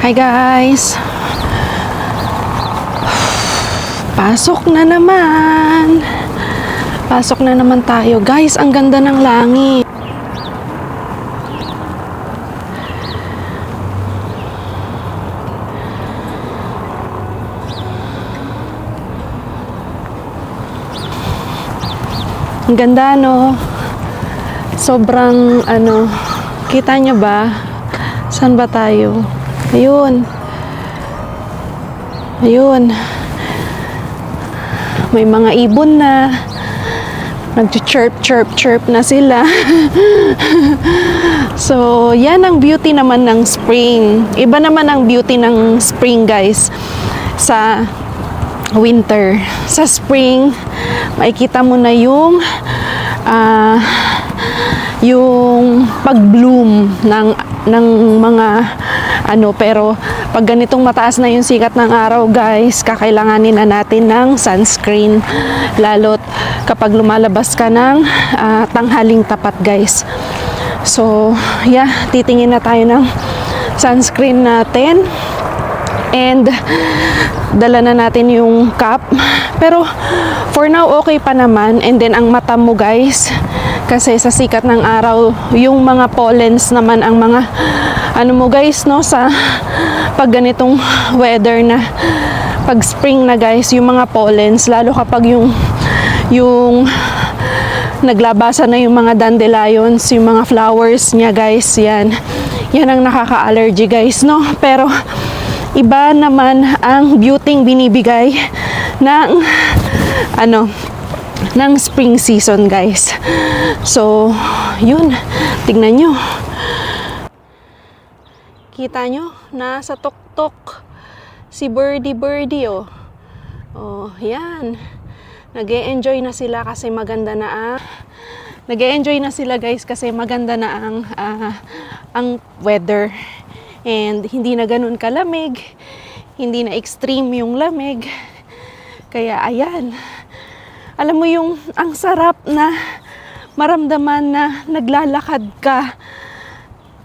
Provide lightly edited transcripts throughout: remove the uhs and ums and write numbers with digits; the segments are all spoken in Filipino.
Hi guys! Pasok na naman! Pasok na naman tayo. Guys, ang ganda ng langit. Ang ganda, no? Sobrang, kita nyo ba? Saan ba tayo? Ayun. Ayun. May mga ibon na. Nag-chirp na sila. So, yan ang beauty naman ng spring. Iba naman ang beauty ng spring, guys, sa winter. Sa spring, makikita mo na yung pag-bloom ng mga pero pag ganitong mataas na yung sikat ng araw, guys, kakailanganin na natin ng sunscreen, lalo't kapag lumalabas ka ng tanghaling tapat, guys. So, yeah, titingin na tayo ng sunscreen natin. And dala na natin yung cap. Pero for now, okay pa naman. And then ang mata mo, guys, kasi sa sikat ng araw, yung mga pollens naman ang mga mo, guys, no, sa pag ganitong weather na pag spring na, guys, yung mga pollens, lalo kapag yung naglabasan na yung mga dandelions, yung mga flowers niya, guys, yan ang nakaka-allergy, guys, no. Pero iba naman ang beauty binibigay ng ng spring season, guys. So, yun, tignan nyo. Kita nyo, nasa tuktok si birdie, oh. Oh, yan. Nag-e-enjoy na sila kasi maganda na nag-e-enjoy na sila, guys, kasi maganda na ang weather. And hindi na ganun kalamig, hindi na extreme yung lamig. Kaya ayan, alam mo yung ang sarap na maramdaman na naglalakad ka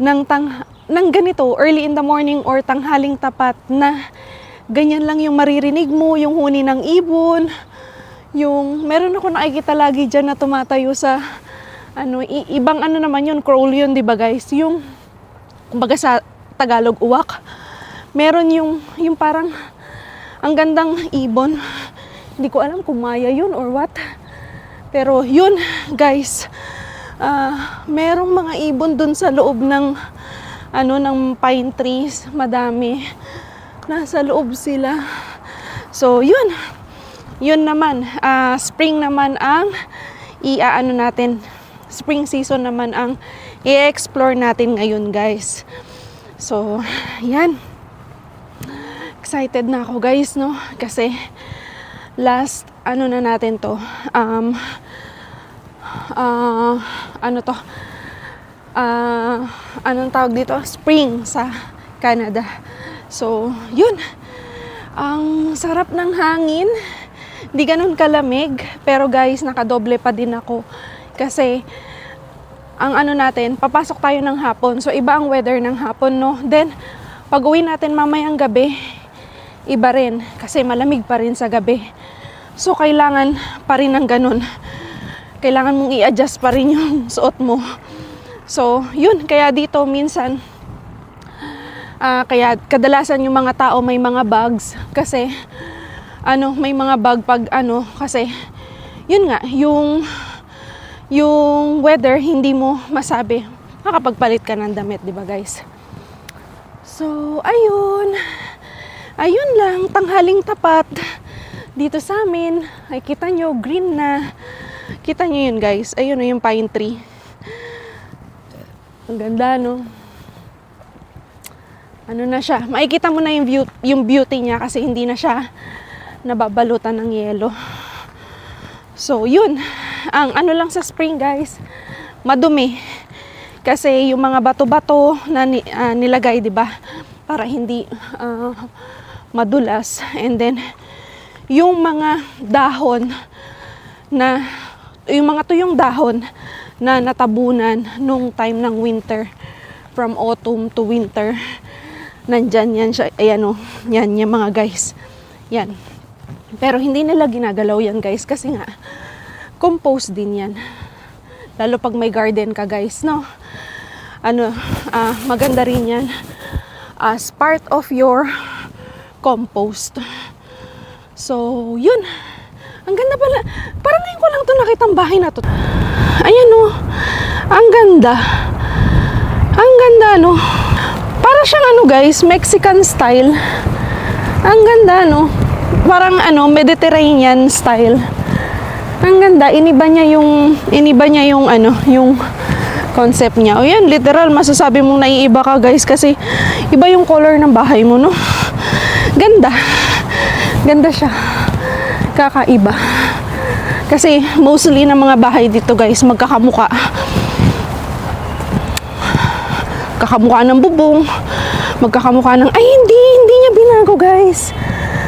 ng ganito, early in the morning or tanghaling tapat, na ganyan lang yung maririnig mo, yung huni ng ibon, yung meron ako nakikita lagi dyan na tumatayo sa ibang naman yun, crow yun, di ba, guys? Yung kumbaga sa Tagalog, uwak. Meron yung parang ang gandang ibon. Hindi ko alam kung maya yun or what. Pero yun, guys, merong mga ibon dun sa loob ng ng pine trees. Madami. Nasa loob sila. So, yun naman. Spring naman ang natin. Spring season naman ang i-explore natin ngayon, guys. So, yan. Excited na ako, guys, no? Kasi last na natin to. Anong tawag dito? Spring sa Canada. So, yun. Ang sarap ng hangin. Di ganun kalamig. Pero, guys, nakadoble pa din ako. Kasi ang natin, papasok tayo ng hapon. So, iba ang weather ng hapon, no? Then, pag uwi natin mamayang gabi, iba rin. Kasi malamig pa rin sa gabi. So, kailangan pa rin ng ganun. Kailangan mong i-adjust pa rin yung suot mo. So, yun. Kaya dito, minsan, kaya kadalasan yung mga tao may mga bags. Kasi, may mga bag pag kasi, yun nga, yung weather, hindi mo masabi. Makapagpalit ka ng damit, di ba, guys? So, ayun. Ayun lang, tanghaling tapat. Dito sa amin, ay kita nyo, green na. Kita nyo yun, guys. Ayun yung pine tree. Ang ganda, no? Na siya. Makikita mo na yung beauty niya kasi hindi na siya nababalutan ng yelo. So, yun. Ang lang sa spring, guys, madumi. Kasi yung mga bato-bato na nilagay, di ba? Para hindi madulas. And then, yung mga dahon yung mga tuyong dahon na natabunan nung time ng winter, from autumn to winter, nandyan yan siya. Ayan o, yan yung mga guys. Yan. Pero hindi nila ginagalaw yan guys kasi nga compost din yan. Lalo pag may garden ka guys, no? Maganda rin yan as part of your compost. So, yun. Ang ganda pala. Parang ngayon ko lang ito nakitang bahay na to. Ayan o. Ang ganda. Ang ganda, no? Para siyang guys, Mexican style. Ang ganda, no? Parang Mediterranean style. Ang ganda. Iniba niya yung yung concept niya. O yan, literal, masasabi mong naiiba ka guys kasi iba yung color ng bahay mo, no? Ganda. Ganda siya. Kakaiba. Kasi mostly ng mga bahay dito guys, magkakamuka. Kakamukha ng bubong. Magkakamukha ng, ay hindi niya binago guys.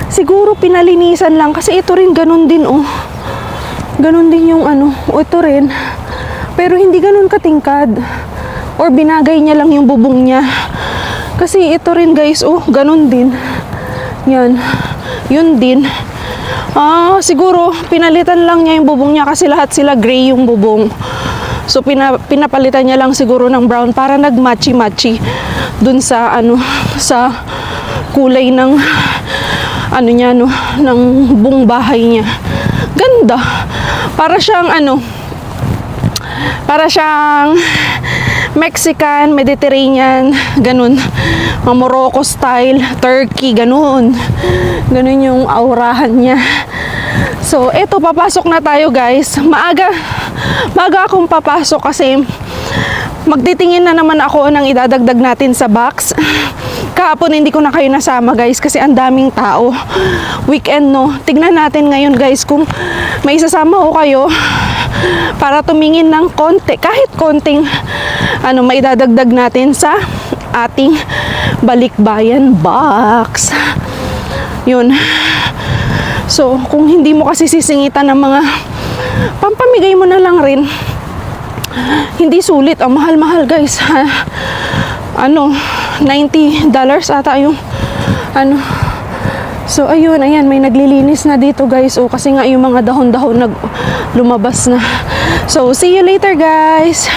Siguro pinalinisan lang kasi ito rin ganun din oh. Ganun din yung ito rin. Pero hindi ganun katingkad. Or binagay niya lang yung bubong niya. Kasi ito rin guys, oh, ganun din. Yan. Yun din. Siguro pinalitan lang niya yung bubong niya kasi lahat sila gray yung bubong. So pinapalitan niya lang siguro ng brown para nagmatchy-matchy dun sa sa kulay ng niya ng buong bahay niya. Ganda. Para siyang Mexican, Mediterranean, ganun. Morocco style, Turkey, ganun. Ganun yung aurahan niya. So, eto, papasok na tayo guys. Maaga akong papasok kasi magtitingin na naman ako ng idadagdag natin sa box. Kahapon hindi ko na kayo nasama guys kasi ang daming tao. Weekend, no? Tignan natin ngayon guys kung may isasama ko kayo para tumingin ng konti, kahit konting maidadagdag natin sa ating balikbayan box. Yun. So, kung hindi mo kasi sisingitan ng mga pampamigay mo na lang rin. Hindi sulit. Ang mahal-mahal guys. $90 ata yung So, ayun, ayan, may naglilinis na dito guys. O, kasi nga yung mga dahon-dahon lumabas na. So, see you later guys.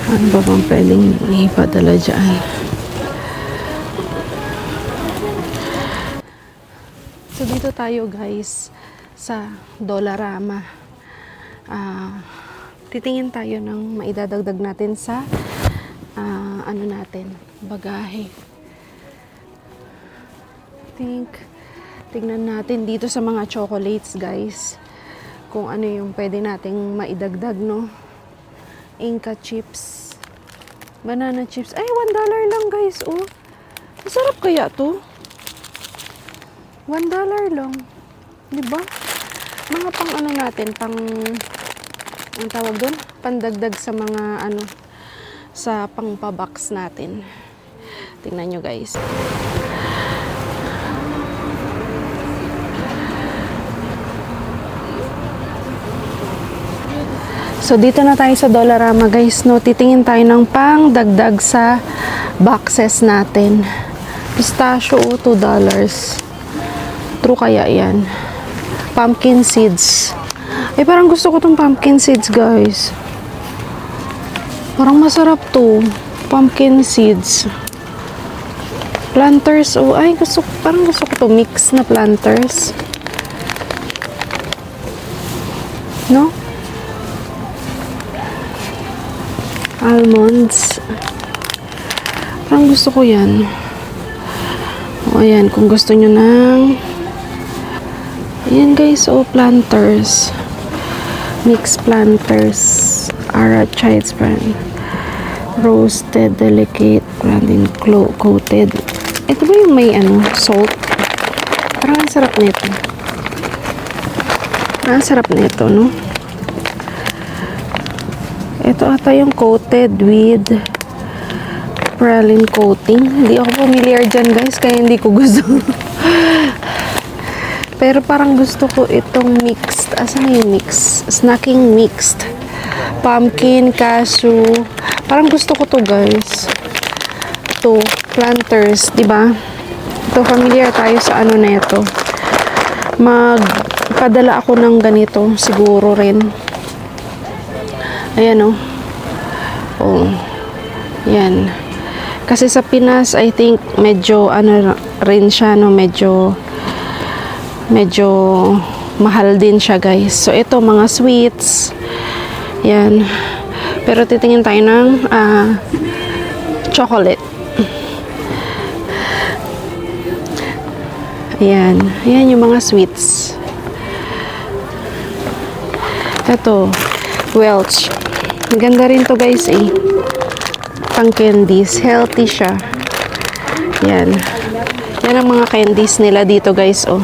Ano ba bang pwedeng ipadala dyan? So, dito tayo guys sa Dollarama. Titingin tayo ng maidadagdag natin sa bagahe. Tingnan natin dito sa mga chocolates guys kung ano yung pwede nating maidagdag, no? Inca chips, banana chips. Ay, $1 lang guys, oh. Masarap kaya to? $1 lang. Diba? Mga pang natin, ang tawag doon? Pandagdag sa mga sa pangpabox natin. Tingnan nyo guys. So, dito na tayo sa Dollarama guys, no? Titingin tayo ng pangdagdag sa boxes natin. Pistachio, $2. True kaya yan? Pumpkin seeds. Eh, parang gusto ko tong pumpkin seeds, guys. Parang masarap to. Pumpkin seeds. Planters, oh, ay, parang gusto ko to. Mix na planters. No? Almonds. Parang gusto ko yan. O, ayan, kung gusto nyo ng ayan guys, planters. Mixed planters. Arachides brand. Roasted, delicate, branding coated. Ito ba yung may salt? Parang ang sarap nito. Parang ang sarap nito, no? Ito ata yung coated with praline coating. Hindi ako familiar dyan guys, kaya hindi ko gusto. Pero parang gusto ko itong mixed. Asan na yung mixed? Snacking mixed. Pumpkin, cashew. Parang gusto ko to, guys. Ito, planters, di ba? Ito, familiar tayo sa ano na ito. Magpadala ako ng ganito, siguro rin. Ayan, oh. Oh. Yan. Kasi sa Pinas, I think, medyo, ano rin siya, no? Medyo mahal din siya, guys. So, ito, mga sweets. Yan. Pero titingin tayo ng chocolate. Ayan. Ayan yung mga sweets. Ito, Welch. Maganda rin to, guys, eh. Pang candies. Healthy siya. Yan. Yan ang mga candies nila dito, guys, oh.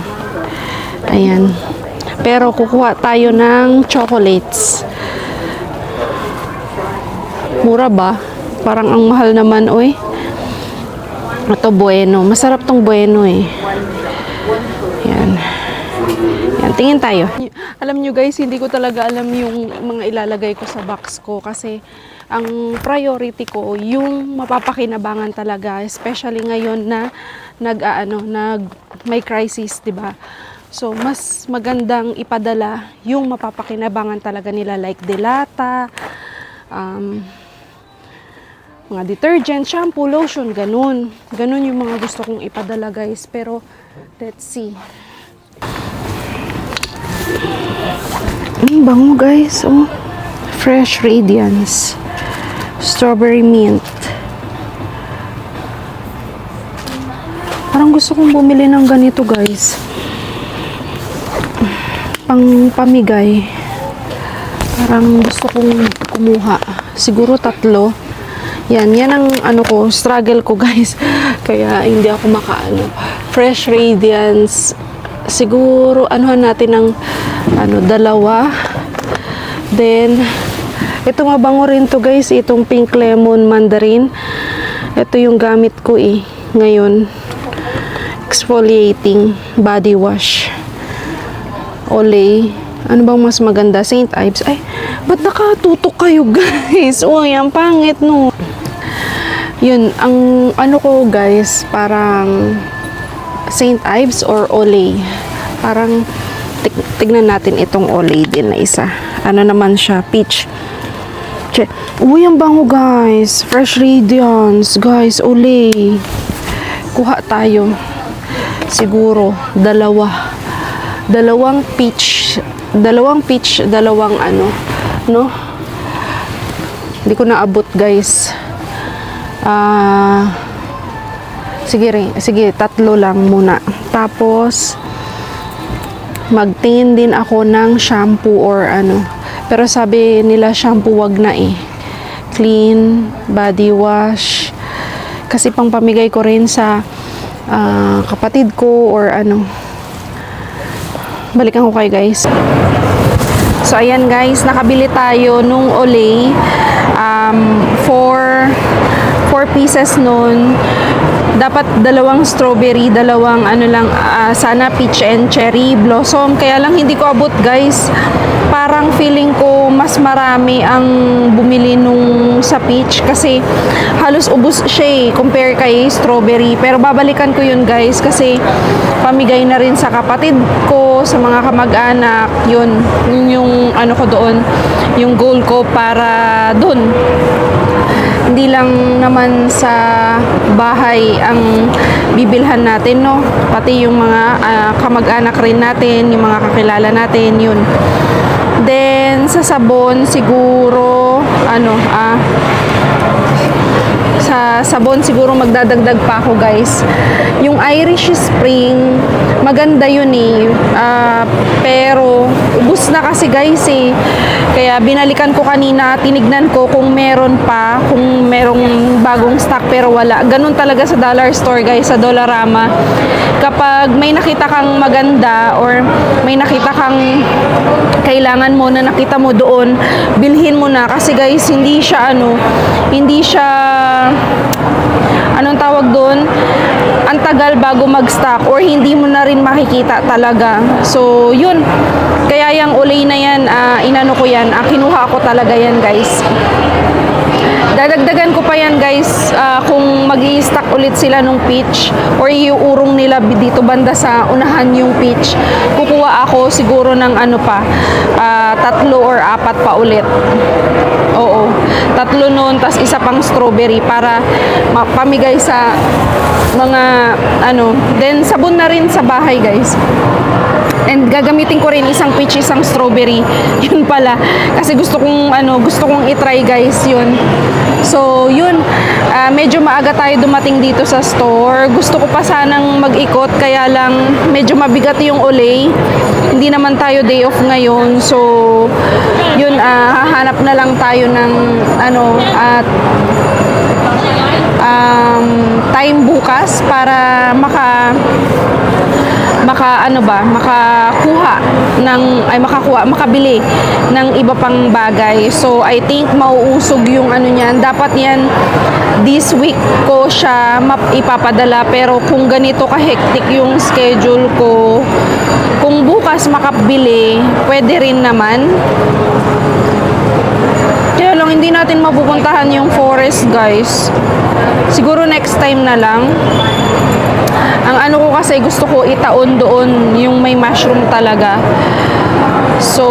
Ayan. Pero kukuha tayo ng chocolates. Mura ba? Parang ang mahal naman, oy. Ito, Bueno. Masarap tong Bueno, eh. Yan. Yan. Tingin tayo. Alam nyo, guys, hindi ko talaga alam yung mga ilalagay ko sa box ko kasi ang priority ko yung mapapakinabangan talaga, especially ngayon na may crisis, 'di ba? So mas magandang ipadala yung mapapakinabangan talaga nila, like delata, mga detergent, shampoo, lotion, ganun yung mga gusto kong ipadala, guys. Pero let's see. Bango, guys. Oh, Fresh Radiance Strawberry Mint. Parang gusto kong bumili ng ganito, guys. Pang pamigay. Parang gusto kong kumuha. Siguro 3. Yan ang ano ko, struggle ko, guys. Kaya hindi ako makaano. Fresh Radiance. Siguro anuhan natin ng 2. Then ito mabango rin to, guys, itong pink lemon mandarin. Ito yung gamit ko ngayon. Exfoliating body wash. Olay. Ano bang mas maganda? St. Ives. Ay, ba't nakatutok kayo, guys? Uy, ang pangit, no? Yun, ang ano ko, guys, parang St. Ives or Olay. Parang tignan natin itong Olay din na isa. Ano naman siya? Peach. Uy, ang bango, guys. Fresh Radiance. Guys, Olay. Kuha tayo. Siguro, 2. Dalawang peach, dalawang ano, no? Hindi ko naabot, guys. Sige, 3 lang muna. Tapos, magtingin din ako ng shampoo or ano. Pero sabi nila shampoo wag na Clean, body wash. Kasi pang pamigay ko rin sa kapatid ko or ano. Balikan ko kayo, guys. So, ayan, guys. Nakabili tayo nung Olay. 4 pieces nun. Dapat 2 strawberry, 2 ano lang, sana peach and cherry blossom. Kaya lang hindi ko abot, guys. Parang feeling ko mas marami ang bumili nung sa peach kasi halos ubos siya compare kay strawberry. Pero babalikan ko yun, guys, kasi pamigay na rin sa kapatid ko, sa mga kamag-anak. Yun yung ano ko doon, yung goal ko para doon. Hindi lang naman sa bahay ang bibilhan natin, no? Pati yung mga kamag-anak rin natin, yung mga kakilala natin, yun. Then, sa sabon, siguro, sa sabon, siguro magdadagdag pa ako, guys. Yung Irish Spring, maganda yun pero, ubus na kasi, guys, Kaya, binalikan ko kanina, tinignan ko kung meron pa, kung merong bagong stock, pero wala. Ganun talaga sa dollar store, guys, sa Dollarama. Kapag may nakita kang maganda, or may nakita kang kailangan mo na nakita mo doon, bilhin mo na. Kasi, guys, hindi siya, anong tawag doon? Ang tagal bago mag-stock or hindi mo na rin makikita talaga. So, yun. Kaya yung ulay na yan, inano ko yan, kinuha ko talaga yan, guys. Dadagdagan ko pa yan, guys, kung mag-i-stock ulit sila nung peach or iuurong nila dito banda sa unahan yung peach. Kukuha ako siguro ng ano pa, 3 or 4 pa ulit. Oo, 3 noon, tas isa pang strawberry para pamigay sa mga ano. Then sabon na rin sa bahay, guys. And gagamitin ko rin isang peach, isang strawberry. Yun pala. Kasi gusto kong i-try, guys, yun. So, yun. Medyo maaga tayo dumating dito sa store. Gusto ko pa sanang mag-ikot, kaya lang medyo mabigat yung ulay. Hindi naman tayo day off ngayon. So, yun, hahanap na lang tayo ng time bukas para makabili ng iba pang bagay. So, I think mauusog yung ano niyan. Dapat yan, this week ko siya ipapadala. Pero kung ganito ka-hectic yung schedule ko, kung bukas makabili, pwede rin naman. Kaya lang, hindi natin mapupuntahan yung forest, guys. Siguro next time na lang. Ang ano ko kasi, gusto ko itaon doon yung may mushroom talaga. So,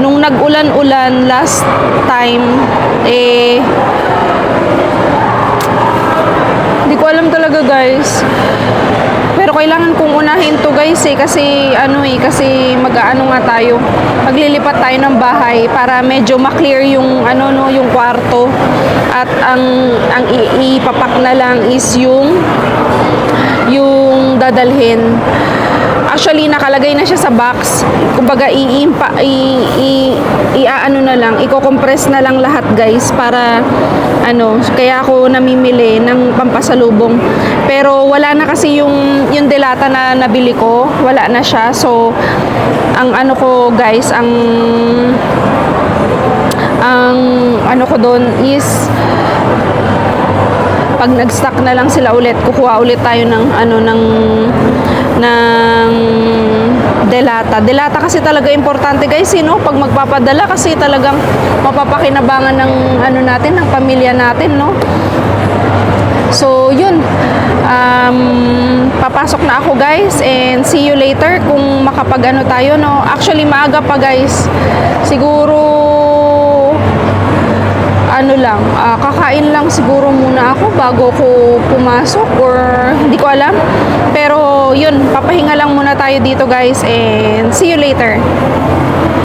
nung nag-ulan-ulan last time, hindi ko alam talaga, guys. Pero kailangan kong unahin to, guys, kasi kasi mag-aano nga tayo. Maglilipat tayo ng bahay para medyo ma-clear yung yung kwarto. At ang ipapak na lang is yung dadalhin. Actually, nakalagay na siya sa box. Kumbaga, i-compress na lang lahat, guys, para kaya ako namimili ng pampasalubong. Pero wala na kasi yung delata na nabili ko, wala na siya. So, ang ko, guys, ang ko doon is pag nag-stock na lang sila ulit, kukuha ulit tayo ng delata. Delata kasi talaga importante, guys, pag magpapadala, kasi talagang mapapakinabangan ng natin, ng pamilya natin, no? So, yun. Papasok na ako, guys, and see you later kung tayo, no? Actually, maaga pa, guys. Siguro kakain lang siguro muna ako bago ko pumasok, or hindi ko alam. Pero yun, papahinga lang muna tayo dito, guys, and see you later.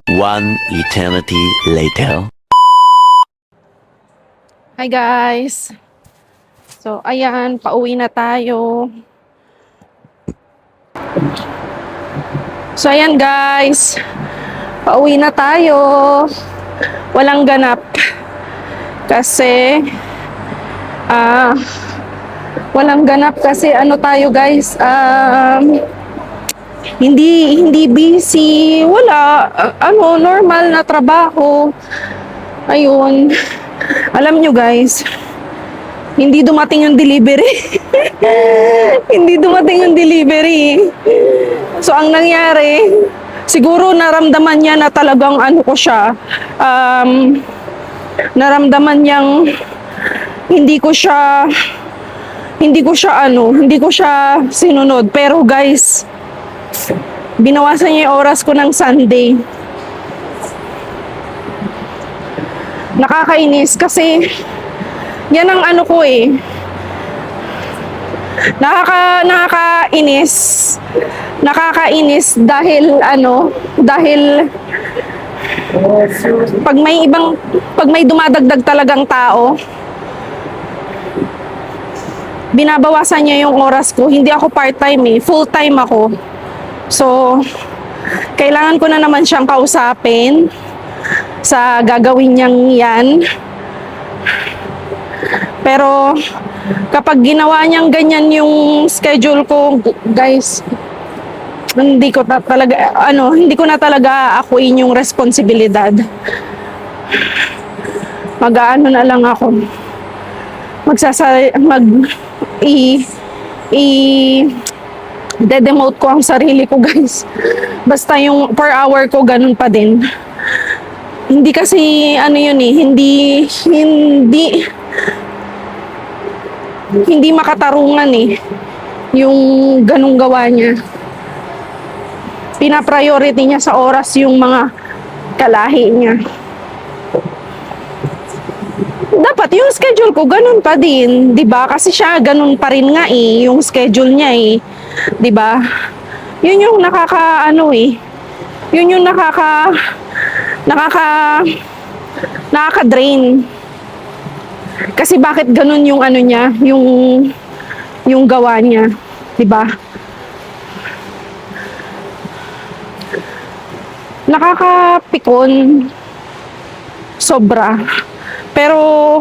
1 eternity later. Hi, guys. So, ayan, pauwi na tayo. So, ayan, guys. Pauwi na tayo. Walang ganap. Kasi, walang ganap kasi tayo, guys, hindi busy, wala, normal na trabaho. Ayun. Alam nyo, guys, hindi dumating yung delivery. Hindi dumating yung delivery. So, ang nangyari, siguro naramdaman niya na talagang naramdaman niyang hindi ko siya sinunod. Pero, guys, binawasan niya yung oras ko ng Sunday. Nakakainis kasi yan ang nakakainis dahil pag may dumadagdag talagang tao, binabawasan niya yung oras ko. Hindi ako part-time, full-time ako. So, kailangan ko na naman siyang kausapin sa gagawin niyang yan. Pero kapag ginawa niyang ganyan yung schedule ko, guys, hindi ko na talaga akuin yung responsibilidad. Na lang ako. i i de-demote ko ang sarili ko, guys. Basta yung per hour ko ganun pa din. Hindi kasi ano yun eh, hindi makatarungan eh yung ganung gawa niya. Pina-priority niya sa oras yung mga kalahi niya. Dapat yung schedule ko ganun pa din, 'di ba? Kasi siya ganun pa rin nga eh, yung schedule niya eh, 'di ba? Yun yung nakaka-ano eh. Yun yung nakaka-drain. Kasi bakit ganun yung ano niya, yung gawa niya, 'di ba? Nakakapikon sobra. Pero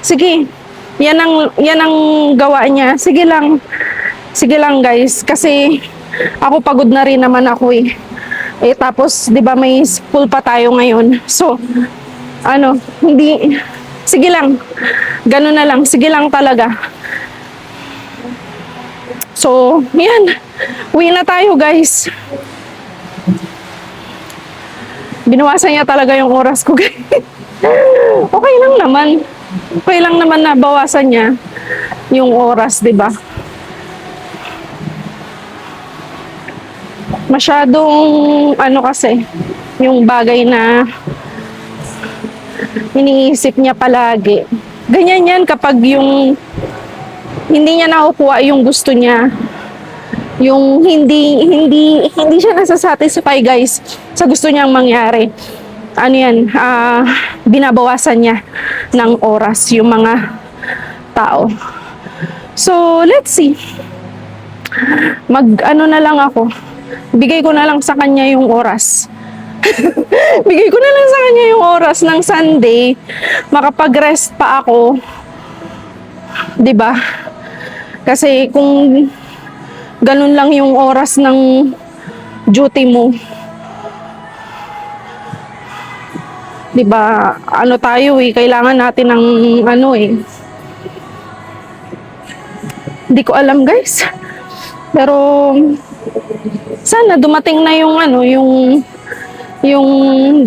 sige, yan ang gawa niya. Sige lang. Sige lang, guys, kasi ako pagod na rin naman ako eh. Eh tapos 'di ba may school pa tayo ngayon. So ano, hindi sige lang. Ganun na lang. Sige lang talaga. So, yan. Uwi na tayo, guys. Binawasan niya talaga yung oras ko, guys. Okay lang naman. Okay lang naman na bawasan niya yung oras, 'di ba? Masyadong ano kasi yung bagay na iniisip niya palagi. Ganyan yan kapag yung hindi niya nakukuha yung gusto niya. Yung hindi siya nasasatisfy, guys, sa gusto niyang mangyari. Ano yan, binabawasan niya ng oras yung mga tao. So, let's see. Ano na lang ako. Bigay ko na lang sa kanya yung oras. Bigay ko na lang sa kanya yung oras ng Sunday. Makapag-rest pa ako. 'Di ba? Kasi kung ganun lang yung oras ng duty mo, 'di ba? Ano tayo eh, kailangan natin ng ano eh. Hindi ko alam, guys. Pero sana dumating na yung ano, yung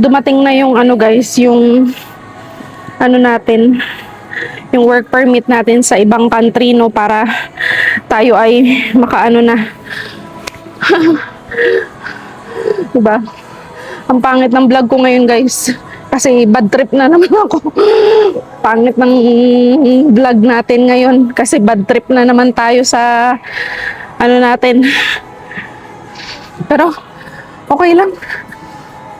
dumating na yung ano, guys, yung ano natin, yung work permit natin sa ibang country, no, para tayo ay makaano na. Diba? Ang pangit ng vlog ko ngayon, guys. Kasi bad trip na naman ako. Pangit ng vlog natin ngayon. Kasi bad trip na naman tayo sa ano natin. Pero okay lang.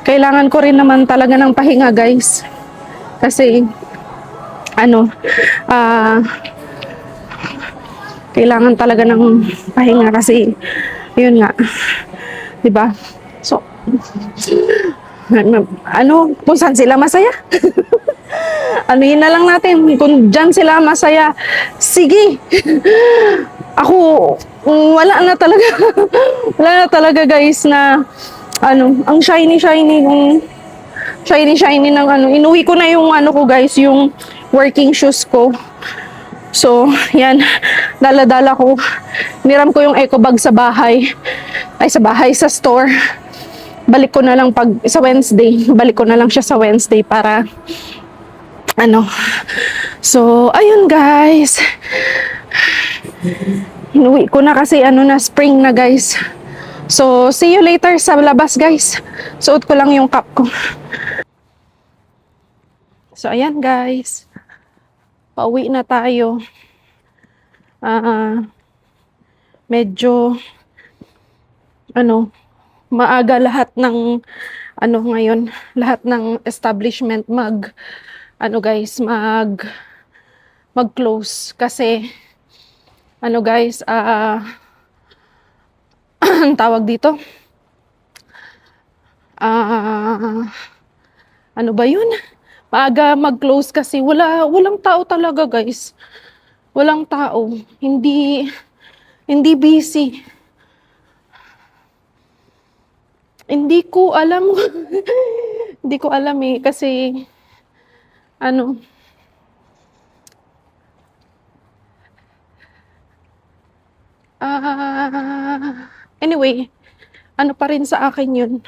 Kailangan ko rin naman talaga ng pahinga, guys. Kasi ano, kailangan talaga ng pahinga kasi yun nga, 'di ba? So ano, kung saan sila masaya? Anuhin na lang natin kung diyan sila masaya. Sige. Ako wala na talaga. Wala na talaga, guys, na ano, ang shiny ng ano. Inuwi ko na yung ano ko, guys, yung working shoes ko. So, yan. Dala-dala ko. Niram ko yung eco bag sa bahay. Ay, sa bahay, sa store. Balik ko na lang pag sa Wednesday. Balik ko na lang siya sa Wednesday para ano. So, ayun, guys. Inuwi ko na kasi ano na, spring na, guys. So, see you later sa labas, guys. Suot ko lang yung cap ko. So, ayan, guys. Pauwi na tayo. Medyo ano, maaga lahat ng ano ngayon, lahat ng establishment ano, guys, mag-close kasi ano, guys, ang tawag dito, ano ba yun? Maaga mag-close kasi walang tao talaga, guys. Walang tao. Hindi busy. Hindi ko alam. Hindi ko alam eh kasi ano, Anyway, ano pa rin sa akin yun.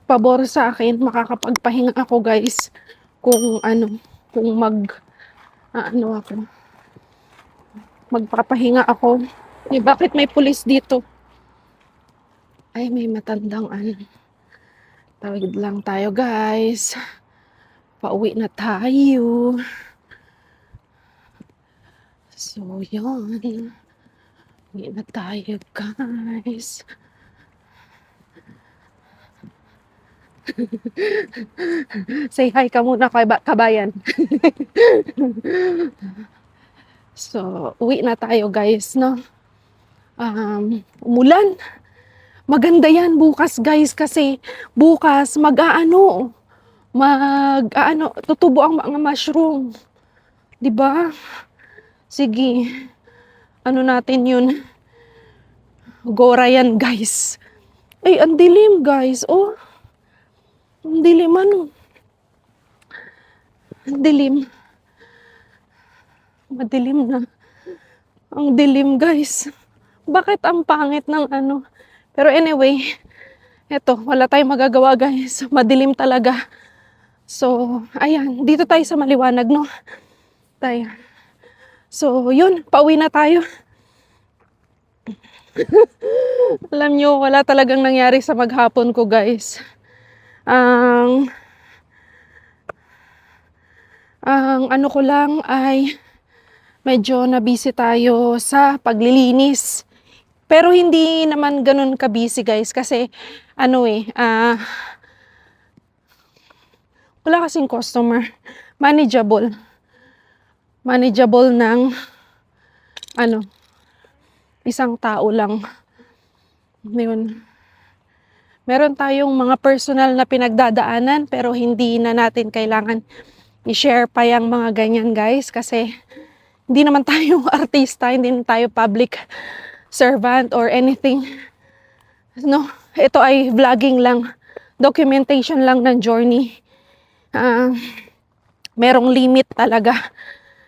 Pabor sa akin, makakapagpahinga ako guys. Kung magpapahinga ako. Bakit may pulis dito? Ay, may matandang Tawid lang tayo guys. Pauwi na tayo. So, yun. Uwi na tayo guys. Say hi ka muna kay kabayan. So, uwi na tayo guys, no? Umulan. Maganda yan bukas guys kasi bukas tutubo ang mga mushroom. 'Di ba? Sige. Ano natin 'yun? Gora yan guys. Ay, ang dilim guys. Oh. Ang dilim Ang dilim. Madilim na. Ang dilim guys. Bakit ang pangit ng Pero anyway, eto, wala tayong magagawa guys. Madilim talaga. So, ayan. Dito tayo sa maliwanag, no? Tayo. So, yun. Pauwi na tayo. Alam nyo, wala talagang nangyari sa maghapon ko guys. Ang ano ko lang ay medyo na-busy tayo sa paglilinis. Pero hindi naman ganun ka-busy guys kasi wala kasing customer. Manageable. Manageable ng isang tao lang. Meron tayong mga personal na pinagdadaanan pero hindi na natin kailangan i-share pa yung mga ganyan guys kasi hindi naman tayo artista, hindi naman tayo public servant or anything. No, ito ay vlogging lang, documentation lang ng journey. Merong limit talaga.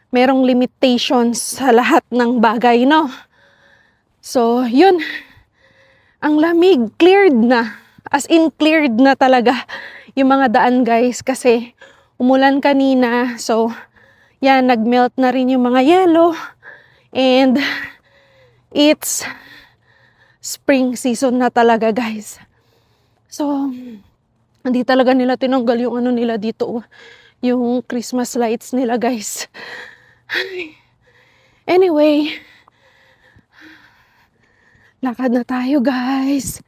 Merong limitations sa lahat ng bagay, no? So, yun. Ang lamig, cleared na. As in, cleared na talaga yung mga daan, guys. Kasi umulan kanina. So, yan, nagmelt na rin yung mga yelo. And it's spring season na talaga, guys. So, hindi talaga nila tinanggal yung nila dito. Yung Christmas lights nila, guys. Anyway, lakad na tayo guys.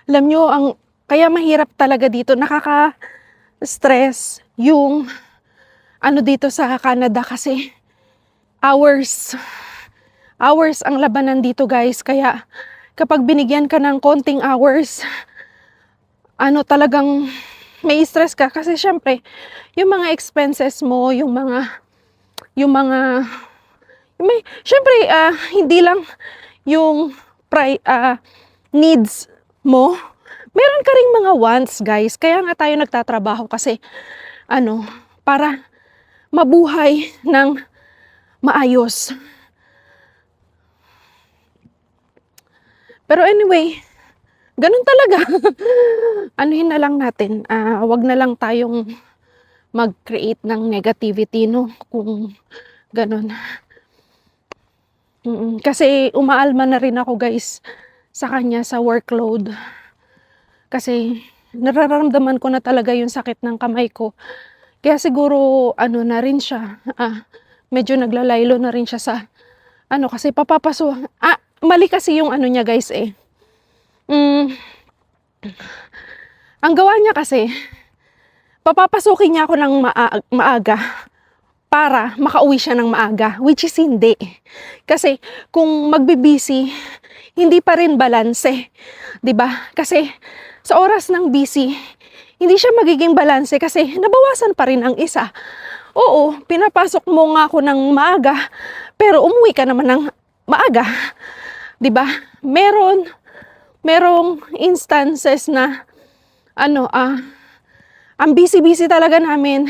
Alam nyo, kaya mahirap talaga dito, nakaka-stress yung dito sa Canada kasi hours ang labanan dito guys. Kaya kapag binigyan ka ng konting hours, talagang may stress ka kasi syempre yung mga expenses mo, syempre hindi lang yung needs mo, meron ka ring mga wants guys. Kaya nga tayo nagtatrabaho kasi para mabuhay ng maayos. Pero anyway, ganun talaga. Anuhin na lang natin. Wag na lang tayong mag-create ng negativity, no? Kung ganun. Kasi umaalma na rin ako, guys, sa kanya, sa workload. Kasi nararamdaman ko na talaga yung sakit ng kamay ko. Kaya siguro, na rin siya. Medyo naglalaylo na rin siya sa, kasi papapaso. Mali kasi yung niya, guys, eh. Ang gawa niya kasi, papapasukin niya ako ng maaga para makauwi siya ng maaga, which is hindi. Kasi kung magbibisi, hindi pa rin balanse, 'di ba? Kasi sa oras ng busy, hindi siya magiging balanse kasi nabawasan pa rin ang isa. Oo, pinapasok mo nga ako ng maaga, pero umuwi ka naman ng maaga. 'Di ba? Merong instances na ang busy-busy talaga namin.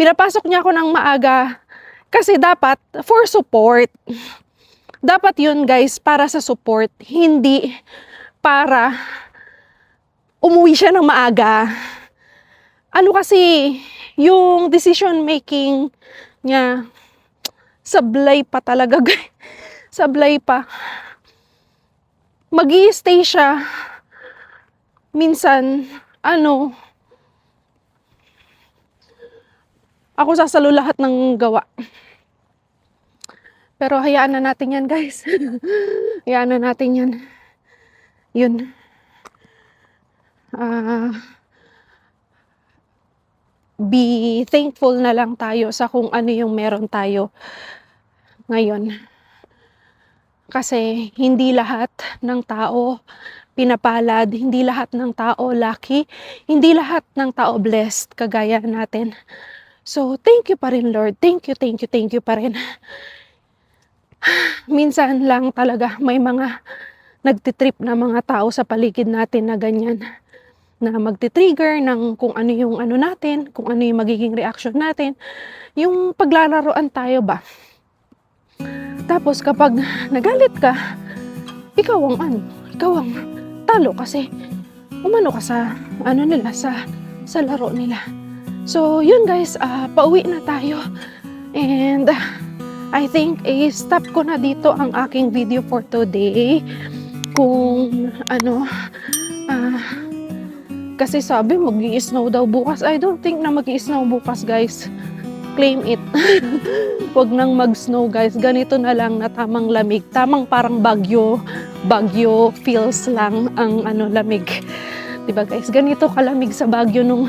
pinapasok niya ako ng maaga kasi dapat for support. Dapat yun guys, para sa support, hindi para umuwi siya ng maaga. Ano kasi, yung decision making niya, sablay pa talaga guys. Sablay pa. Mag-i-stay siya. Minsan, ako sasalo lahat ng gawa. Pero hayaan na natin yan, guys. Hayaan na natin yan. Yun. Be thankful na lang tayo sa kung ano yung meron tayo ngayon. Kasi hindi lahat ng tao pinapalad, hindi lahat ng tao lucky, hindi lahat ng tao blessed kagaya natin. So, thank you pa rin, Lord. Thank you pa rin. Minsan lang talaga may mga nagtitrip na mga tao sa paligid natin na ganyan. Na magti-trigger ng kung ano yung ano natin, kung ano yung magiging reaction natin. Yung paglalaroan tayo ba? Tapos kapag nagalit ka, ikaw ang talo kasi umano ka sa nila, sa laro nila. So, yun guys, pauwi na tayo. And I think stop ko na dito ang aking video for today. Kung kasi sabi mag-i-snow daw bukas. I don't think na mag-i-snow bukas, guys. Claim it. Huwag nang mag-snow, guys. Ganito na lang na tamang lamig. Tamang parang bagyo feels lang ang lamig. Diba, guys? Ganito kalamig sa Baguio nung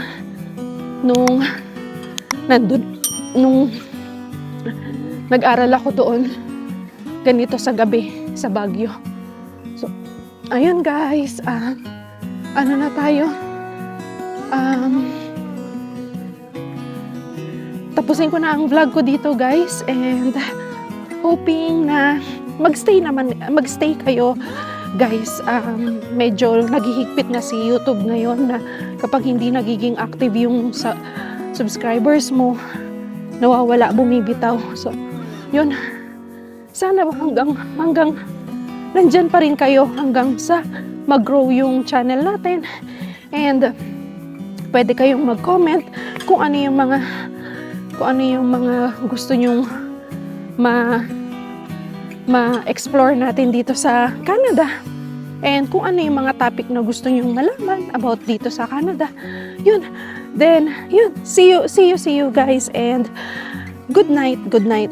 nag-aral ako doon. Ganito sa gabi sa Baguio. So, ayun guys. Na tayo? Tapusin ko na ang vlog ko dito guys. And hoping na magstay kayo guys. Medyo naghihigpit na si YouTube ngayon na kapag hindi nagiging active yung subscribers mo, nawawala, bumibitaw. So, yun. Sana hanggang nandyan pa rin kayo hanggang sa mag-grow yung channel natin. And pwede kayong mag-comment kung ano yung mga gusto nyong ma-explore natin dito sa Canada. And kung ano yung mga topic na gusto nyong malaman about dito sa Canada. Yun. Then, yun. See you guys. And good night,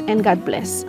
and God bless.